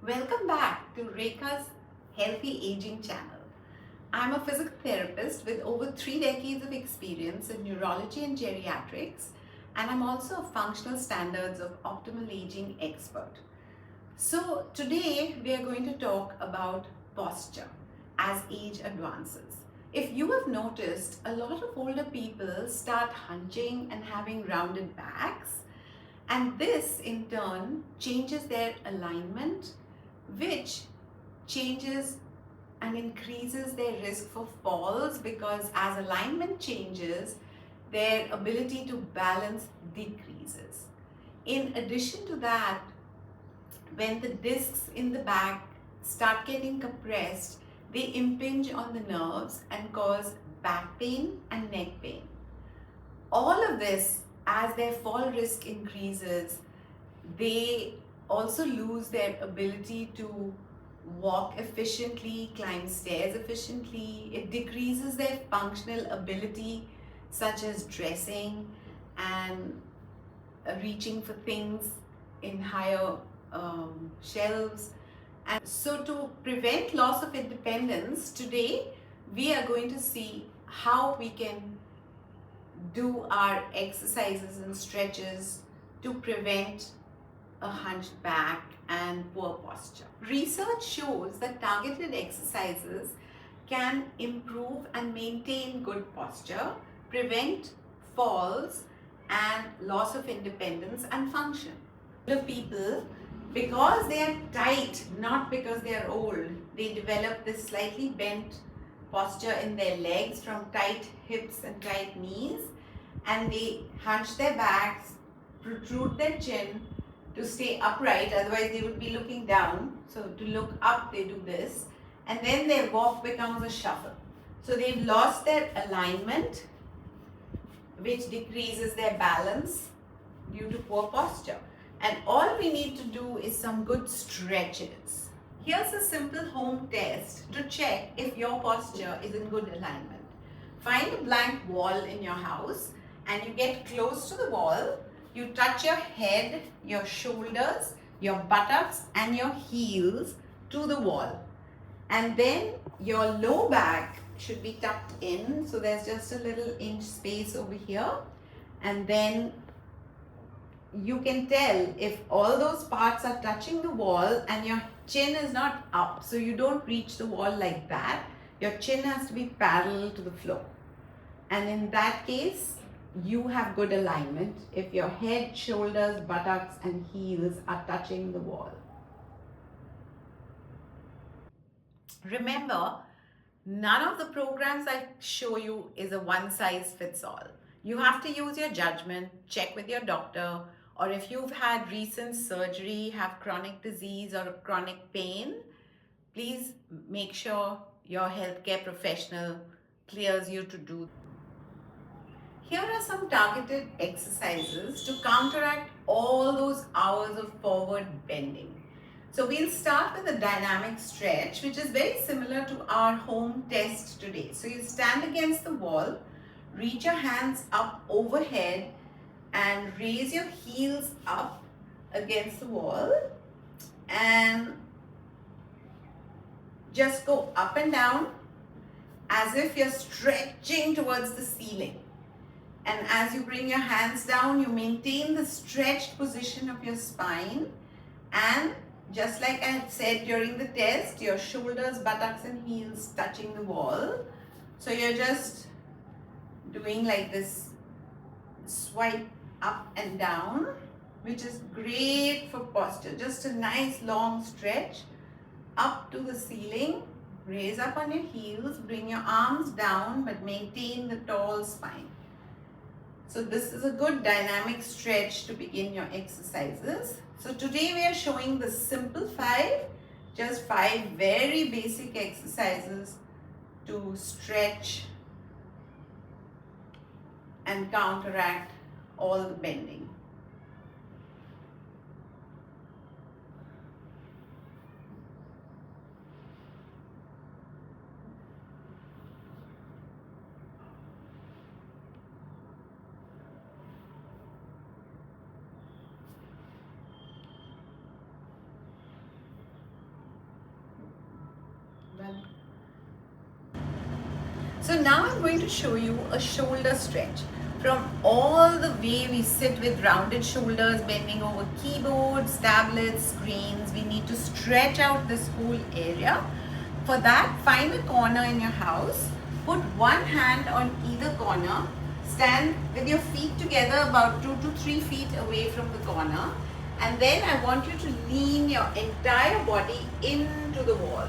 Welcome back to Rekha's Healthy Aging channel. I'm a physical therapist with over 3 decades of experience in neurology and geriatrics, and I'm also a functional standards of optimal aging expert. So, today we are going to talk about posture as age advances. If you have noticed, a lot of older people start hunching and having rounded backs, and this in turn changes their alignment, which changes and increases their risk for falls because as alignment changes, their ability to balance decreases. In addition to that, when the discs in the back start getting compressed, they impinge on the nerves and cause back pain and neck pain. All of this, as their fall risk increases, they also lose their ability to walk efficiently, climb stairs efficiently. It decreases their functional ability, such as dressing and reaching for things in higher shelves. And so, to prevent loss of independence, today we are going to see how we can do our exercises and stretches to prevent a hunched back and poor posture. Research shows that targeted exercises can improve and maintain good posture, prevent falls and loss of independence and function. The people, because they are tight, not because they are old, they develop this slightly bent posture in their legs from tight hips and tight knees, and they hunch their backs, protrude their chin to stay upright, otherwise they would be looking down. So to look up, they do this, and then their walk becomes a shuffle. So they've lost their alignment, which decreases their balance due to poor posture. And all we need to do is some good stretches. Here's a simple home test to check if your posture is in good alignment. Find a blank wall in your house and you get close to the wall. You touch your head, your shoulders, your buttocks and your heels to the wall. And then your low back should be tucked in. So there's just a little inch space over here. And then you can tell if all those parts are touching the wall and your chin is not up. So you don't reach the wall like that. Your chin has to be parallel to the floor. And in that case, you have good alignment if your head, shoulders, buttocks and heels are touching the wall. Remember, none of the programs I show you is a one size fits all. You have to use your judgment, check with your doctor, or if you've had recent surgery, have chronic disease or chronic pain, please make sure your healthcare professional clears you to do. Here are some targeted exercises to counteract all those hours of forward bending. So we'll start with a dynamic stretch, which is very similar to our home test today. So you stand against the wall, reach your hands up overhead and raise your heels up against the wall and just go up and down as if you're stretching towards the ceiling. And as you bring your hands down, you maintain the stretched position of your spine. And just like I had said during the test, your shoulders, buttocks and heels touching the wall. So you're just doing like this swipe up and down, which is great for posture. Just a nice long stretch up to the ceiling. Raise up on your heels, bring your arms down, but maintain the tall spine. So this is a good dynamic stretch to begin your exercises. So today we are showing the simple 5, just 5 very basic exercises to stretch and counteract all the bending. So now I'm going to show you a shoulder stretch. From all the way we sit with rounded shoulders, bending over keyboards, tablets, screens, we need to stretch out this whole area. For that, find a corner in your house, put one hand on either corner, stand with your feet together about 2 to 3 feet away from the corner, and then I want you to lean your entire body into the wall.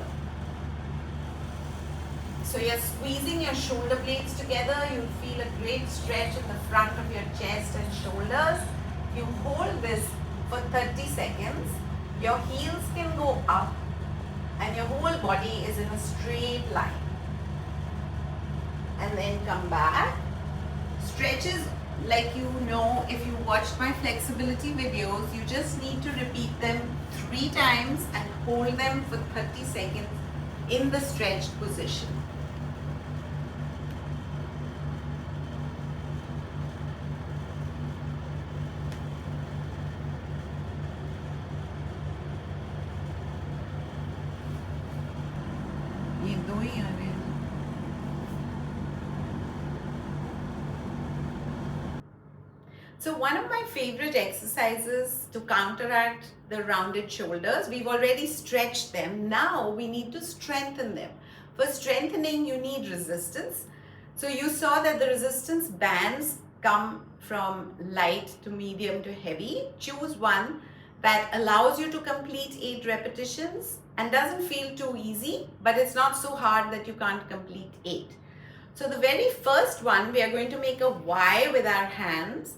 So you're squeezing your shoulder blades together. You'll feel a great stretch in the front of your chest and shoulders. You hold this for 30 seconds. Your heels can go up and your whole body is in a straight line. And then come back. Stretches, like you know, if you watched my flexibility videos, you just need to repeat them 3 times and hold them for 30 seconds in the stretched position. So one of my favorite exercises to counteract the rounded shoulders, we've already stretched them. Now we need to strengthen them. For strengthening, you need resistance. So you saw that the resistance bands come from light to medium to heavy. Choose one that allows you to complete 8 repetitions and doesn't feel too easy, but it's not so hard that you can't complete 8. So the very first one, we are going to make a Y with our hands,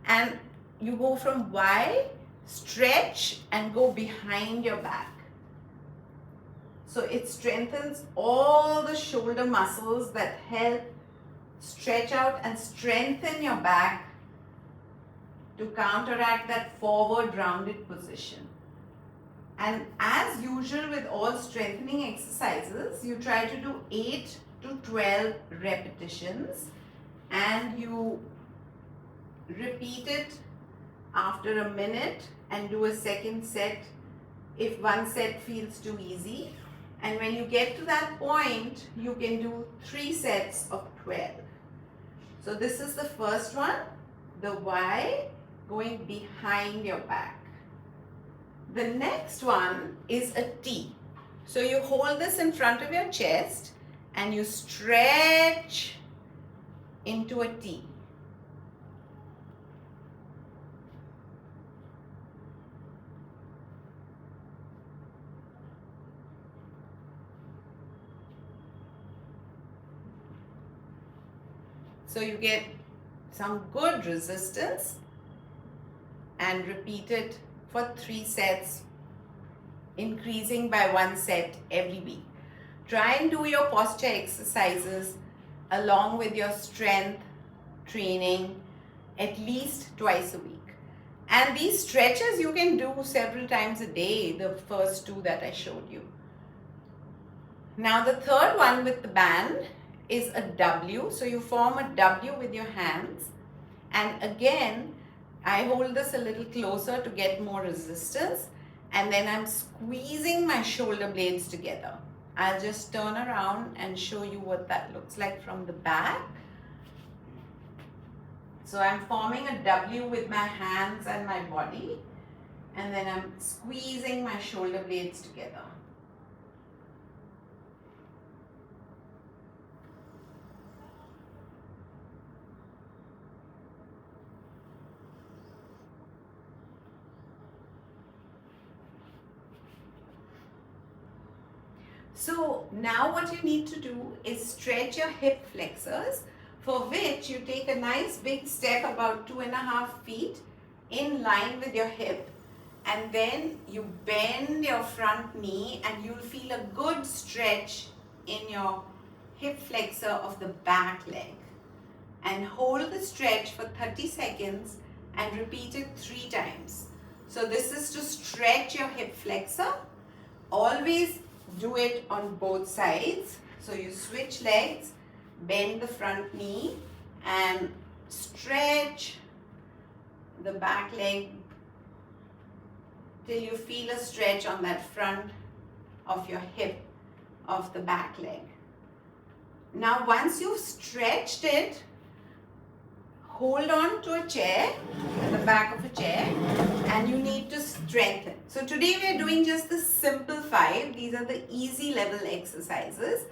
and you go from Y, stretch and go behind your back. So it strengthens all the shoulder muscles that help stretch out and strengthen your back to counteract that forward rounded position. And as usual with all strengthening exercises, you try to do 8 to 12 repetitions and you repeat it after a minute and do a second set if one set feels too easy. And when you get to that point, you can do 3 sets of 12. So this is the first one, the Y going behind your back. The next one is a T. So you hold this in front of your chest and you stretch into a T. So you get some good resistance and repeat it for 3 sets, increasing by 1 set every week. Try and do your posture exercises along with your strength training at least twice a week. And these stretches you can do several times a day, the first 2 that I showed you. Now the third one with the band is a W. So you form a W with your hands, and again I hold this a little closer to get more resistance, and then I'm squeezing my shoulder blades together. I'll just turn around and show you what that looks like from the back. So I'm forming a W with my hands and my body, and then I'm squeezing my shoulder blades together. So now what you need to do is stretch your hip flexors, for which you take a nice big step about 2.5 feet in line with your hip, and then you bend your front knee and you'll feel a good stretch in your hip flexor of the back leg. And hold the stretch for 30 seconds and repeat it 3 times. So this is to stretch your hip flexor. Always do it on both sides. So you switch legs, bend the front knee and stretch the back leg till you feel a stretch on that front of your hip of the back leg. Now once you've stretched it, hold on to a chair, at the back of a chair, and you need to strengthen. So today we are doing just the simple 5. These are the easy level exercises.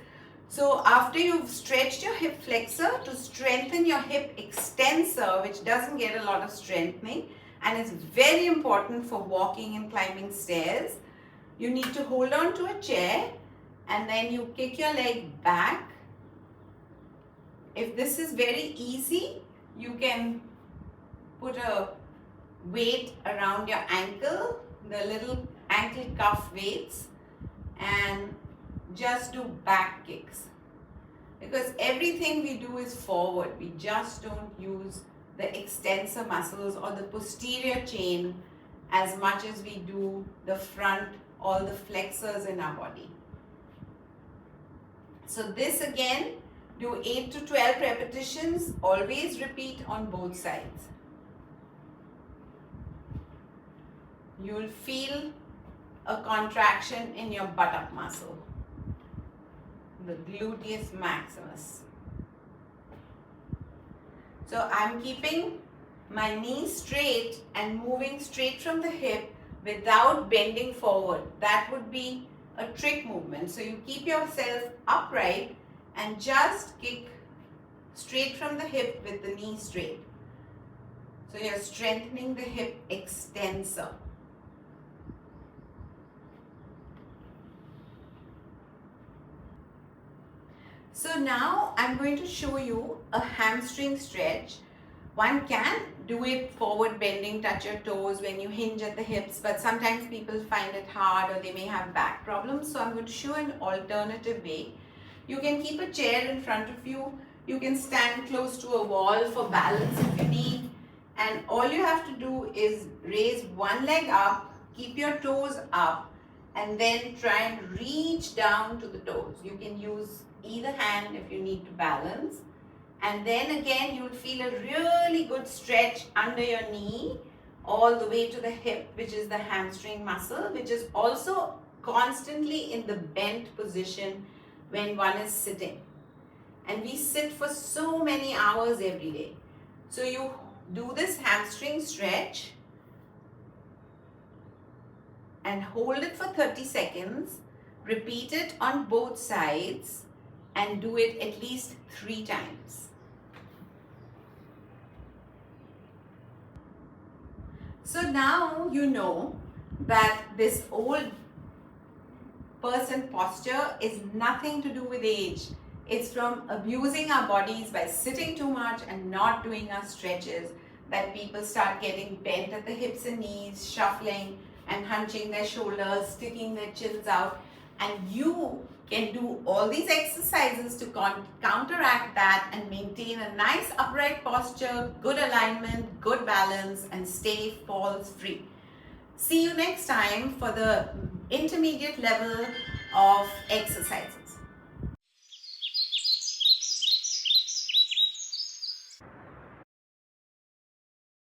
So after you've stretched your hip flexor, to strengthen your hip extensor, which doesn't get a lot of strengthening and is very important for walking and climbing stairs, you need to hold on to a chair and then you kick your leg back. If this is very easy, you can put a weight around your ankle, the little ankle cuff weights, and just do back kicks. Because everything we do is forward. We just don't use the extensor muscles or the posterior chain as much as we do the front, all the flexors in our body. So this again, do 8 to 12 repetitions. Always repeat on both sides. You'll feel a contraction in your buttock muscle, the gluteus maximus. So I'm keeping my knee straight and moving straight from the hip without bending forward. That would be a trick movement. So you keep yourself upright and just kick straight from the hip with the knee straight. So you're strengthening the hip extensor. So now I'm going to show you a hamstring stretch. One can do it forward bending, touch your toes when you hinge at the hips, but sometimes people find it hard or they may have back problems. So I'm going to show an alternative way. You can keep a chair in front of you. You can stand close to a wall for balance if you need. And all you have to do is raise one leg up, keep your toes up, and then try and reach down to the toes. You can use either hand if you need to balance. And then again, you'll feel a really good stretch under your knee all the way to the hip, which is the hamstring muscle, which is also constantly in the bent position when one is sitting. And we sit for so many hours every day. So you do this hamstring stretch and hold it for 30 seconds. Repeat it on both sides and do it at least 3 times. So now you know that this old person posture is nothing to do with age. It's from abusing our bodies by sitting too much and not doing our stretches that people start getting bent at the hips and knees, shuffling and hunching their shoulders, sticking their chins out. And you can do all these exercises to counteract that and maintain a nice upright posture, good alignment, good balance, and stay falls free. See you next time for the intermediate level of exercises.